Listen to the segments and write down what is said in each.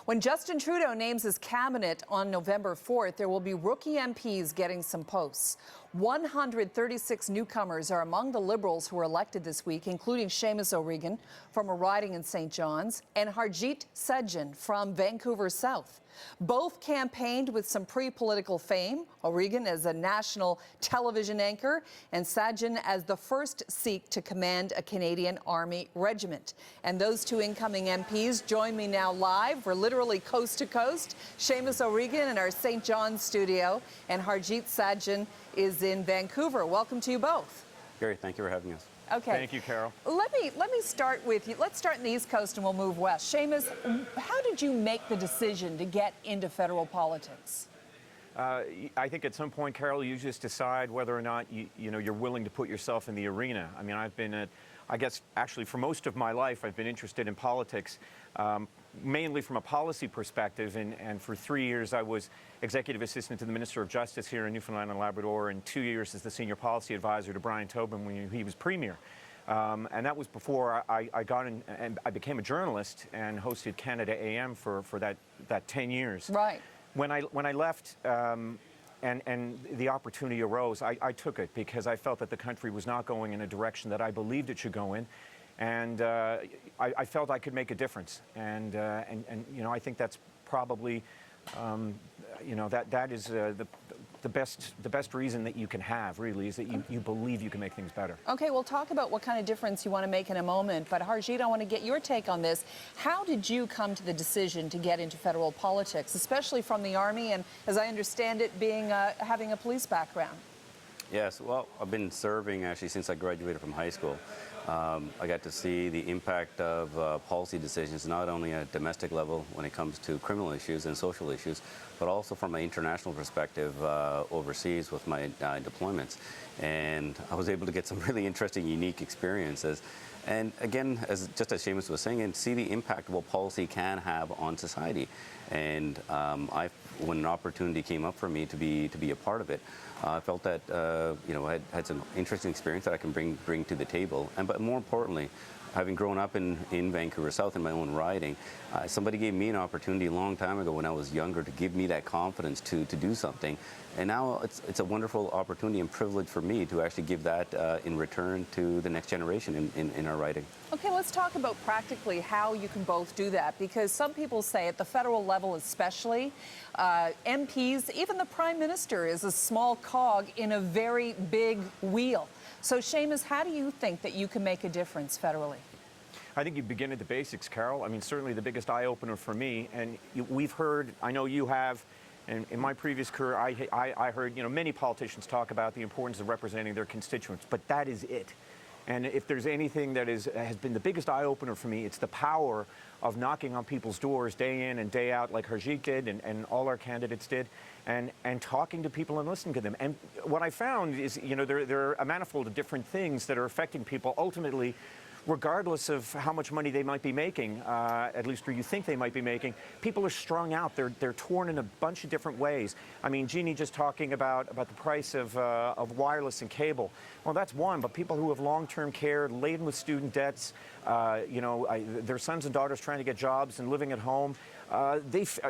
When Justin Trudeau names his cabinet on November 4th, there will be rookie MPs getting some posts. 136 newcomers are among the Liberals who were elected this week, including Seamus O'Regan from a riding in St. John's and Harjit Sajjan from Vancouver South. Both campaigned with some pre-political fame, O'Regan as a national television anchor and Sajjan as the first Sikh to command a Canadian Army regiment. And those two incoming MPs join me now live. We're literally coast to coast. Seamus O'Regan in our St. John's studio and Harjit Sajjan is in Vancouver. Welcome to you both. Gary, thank you for having us. Okay. Thank you, Carol. Let me start with you. Let's start in the East Coast and we'll move west. Seamus, how did you make the decision to get into federal politics? I think at some point, Carol, you just decide whether or not you're willing to put yourself in the arena. I mean, I've been I guess actually for most of my life, I've been interested in politics, mainly from a policy perspective. And for 3 years, I was executive assistant to the Minister of Justice here in Newfoundland and Labrador, and 2 years as the senior policy advisor to Brian Tobin when he was premier. And that was before I got in and I became a journalist and hosted Canada AM for that 10 years. Right. When I left and the opportunity arose, I took it because I felt that the country was not going in a direction that I believed it should go in. And I felt I could make a difference. And I think that's probably, that is the best reason that you can have, really, is that you believe you can make things better. Okay, we'll talk about what kind of difference you want to make in a moment. But Harjit, I want to get your take on this. How did you come to the decision to get into federal politics, especially from the Army and, as I understand it, being having a police background? Yes, well, I've been serving actually since I graduated from high school. I got to see the impact of policy decisions, not only at a domestic level when it comes to criminal issues and social issues, but also from an international perspective overseas with my deployments. And I was able to get some really interesting, unique experiences. And again, just as Seamus was saying, and see the impact of what policy can have on society. And when an opportunity came up for me to be a part of it, I felt that I had some interesting experience that I can bring to the table. But more importantly, having grown up in Vancouver South in my own riding, somebody gave me an opportunity a long time ago when I was younger to give me that confidence to do something. And now it's a wonderful opportunity and privilege for me to actually give that in return to the next generation in our riding. Okay, let's talk about practically how you can both do that, because some people say at the federal level especially, MPs, even the Prime Minister is a small cog in a very big wheel. So Seamus, how do you think that you can make a difference federally? I think you begin at the basics, Carol. I mean, certainly the biggest eye-opener for me, and we've heard, I know you have, and in my previous career, I heard, many politicians talk about the importance of representing their constituents, but that is it. And if there's anything that has been the biggest eye-opener for me, it's the power of knocking on people's doors day in and day out, like Harjit did and all our candidates did, and talking to people and listening to them. And what I found is, there are a manifold of different things that are affecting people ultimately, regardless of how much money they might be making, at least or you think they might be making. People are strung out. They're torn in a bunch of different ways. I mean, Jeannie just talking about the price of wireless and cable. Well, that's one, but people who have long-term care, laden with student debts, their sons and daughters trying to get jobs and living at home,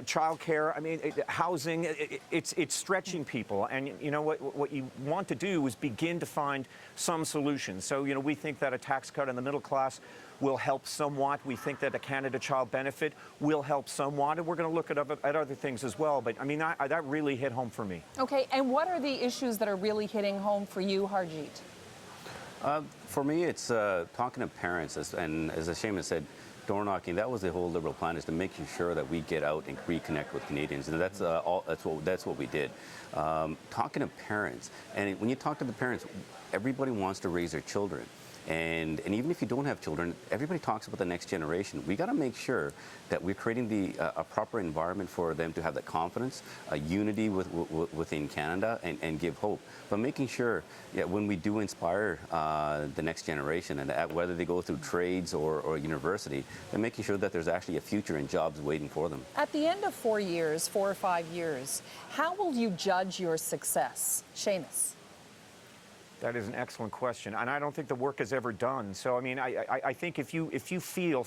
child care, I mean, housing, it's stretching people. And what you want to do is begin to find some solutions. So, we think that a tax cut in the middle class will help somewhat. We think that a Canada Child Benefit will help somewhat. And we're going to look at other things as well. But, I mean, that really hit home for me. Okay, and what are the issues that are really hitting home for you, Harjit? For me, it's talking to parents, and as Seamus said, door knocking. That was the whole Liberal plan, is to make sure that we get out and reconnect with Canadians, and that's what we did. Talking to parents, and when you talk to the parents, everybody wants to raise their children. And even if you don't have children, everybody talks about the next generation. We got to make sure that we're creating a proper environment for them to have that confidence, a unity within Canada, and give hope. But making sure, when we do inspire the next generation, and whether they go through trades or university, and making sure that there's actually a future and jobs waiting for them. At the end of 4 or 5 years, how will you judge your success? Seamus. That is an excellent question, and I don't think the work is ever done. So, I mean, I think if you feel,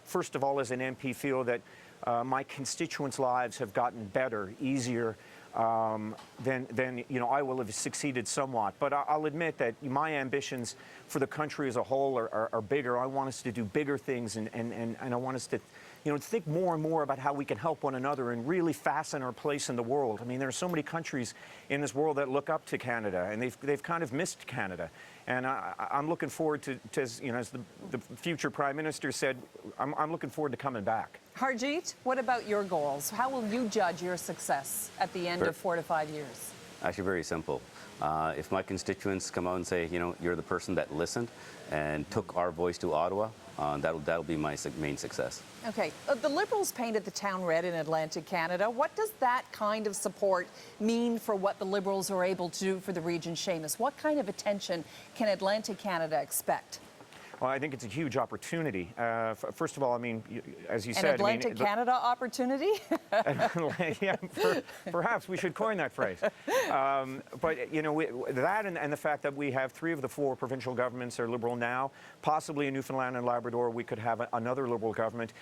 first of all, as an MP, feel that my constituents' lives have gotten better, easier, then I will have succeeded somewhat. But I'll admit that my ambitions for the country as a whole are bigger. I want us to do bigger things, and I want us to think more and more about how we can help one another and really fasten our place in the world. I mean, there are so many countries in this world that look up to Canada, and they've kind of missed Canada. And I'm looking forward to as the future Prime Minister said, I'm looking forward to coming back. Harjit, what about your goals? How will you judge your success at the end of 4 to 5 years? Actually, very simple. If my constituents come out and say, you're the person that listened and took our voice to Ottawa, that'll be my main success. Okay. The Liberals painted the town red in Atlantic Canada. What does that kind of support mean for what the Liberals are able to do for the region, Seamus? What kind of attention can Atlantic Canada expect? Well, I think it's a huge opportunity. First of all, I mean, as you said, An Atlantic Canada opportunity? Yeah, perhaps we should coin that phrase. But that and the fact that we have 3 of the 4 provincial governments are Liberal now, possibly in Newfoundland and Labrador we could have another Liberal government.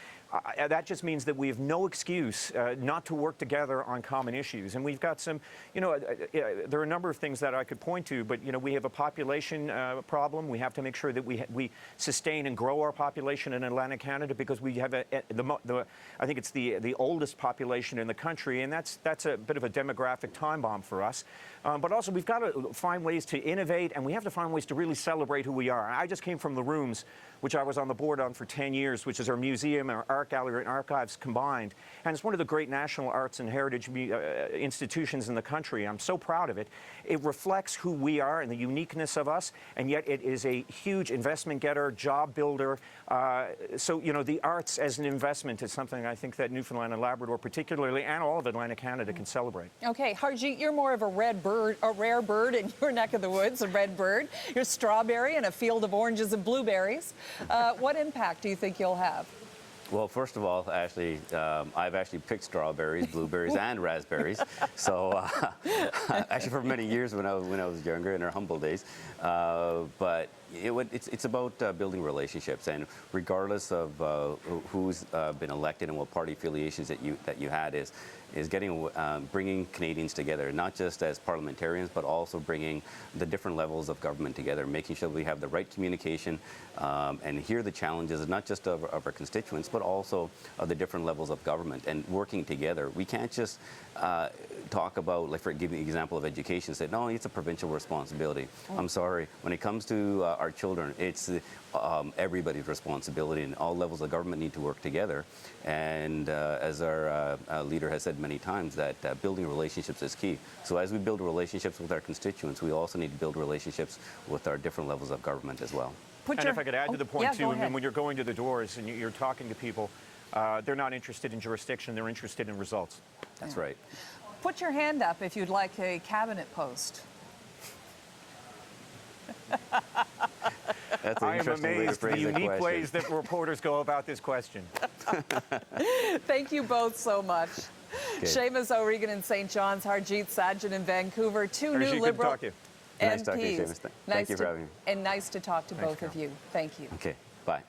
That just means that we have no excuse not to work together on common issues. And we've got some, there are a number of things that I could point to, but we have a population problem. We have to make sure that we sustain and grow our population in Atlantic Canada, because we have I think it's the oldest population in the country, and that's a bit of a demographic time bomb for us. But also we've got to find ways to innovate, and we have to find ways to really celebrate who we are. I just came from the Rooms, which I was on the board on for 10 years, which is our museum, our art gallery, and archives combined. And it's one of the great national arts and heritage institutions in the country. I'm so proud of it. It reflects who we are and the uniqueness of us, and yet it is a huge investment getter, job builder. So, the arts as an investment is something I think that Newfoundland and Labrador particularly, and all of Atlantic Canada, can celebrate. Okay, Harjit, you're more of a rare bird in your neck of the woods, a red bird. You're strawberry in a field of oranges and blueberries. What impact do you think you'll have? Well, first of all, actually, I've actually picked strawberries, blueberries, and raspberries. So, actually, for many years when I was younger, in our humble days. But it's about building relationships, and regardless of who's been elected and what party affiliations that you had, is getting bringing Canadians together, not just as parliamentarians, but also bringing the different levels of government together, making sure we have the right communication and hear the challenges, not just of our constituents, but also of the different levels of government, and working together. We can't just talk about, like, for giving an example of education, say, no, it's a provincial responsibility. I'm sorry. When it comes to our children, it's everybody's responsibility, and all levels of government need to work together. And as our leader has said many times, that building relationships is key. So as we build relationships with our constituents, we also need to build relationships with our different levels of government as well. And if I could add to the point, yeah, too, when you're going to the doors and you're talking to people, they're not interested in jurisdiction, they're interested in results. That's right. Put your hand up if you'd like a cabinet post. That's an I am interesting way to amazed at the phrase the unique question. ways that reporters go about this question. Thank you both so much. Okay. Seamus O'Regan in St. John's, Harjit Sajjan in Vancouver, 2 new Harjit, good to Liberal talk to you. Nice talking to you, MPs. Seamus. Thank you for having me. And nice to talk to both of you. Thank you. Okay, bye.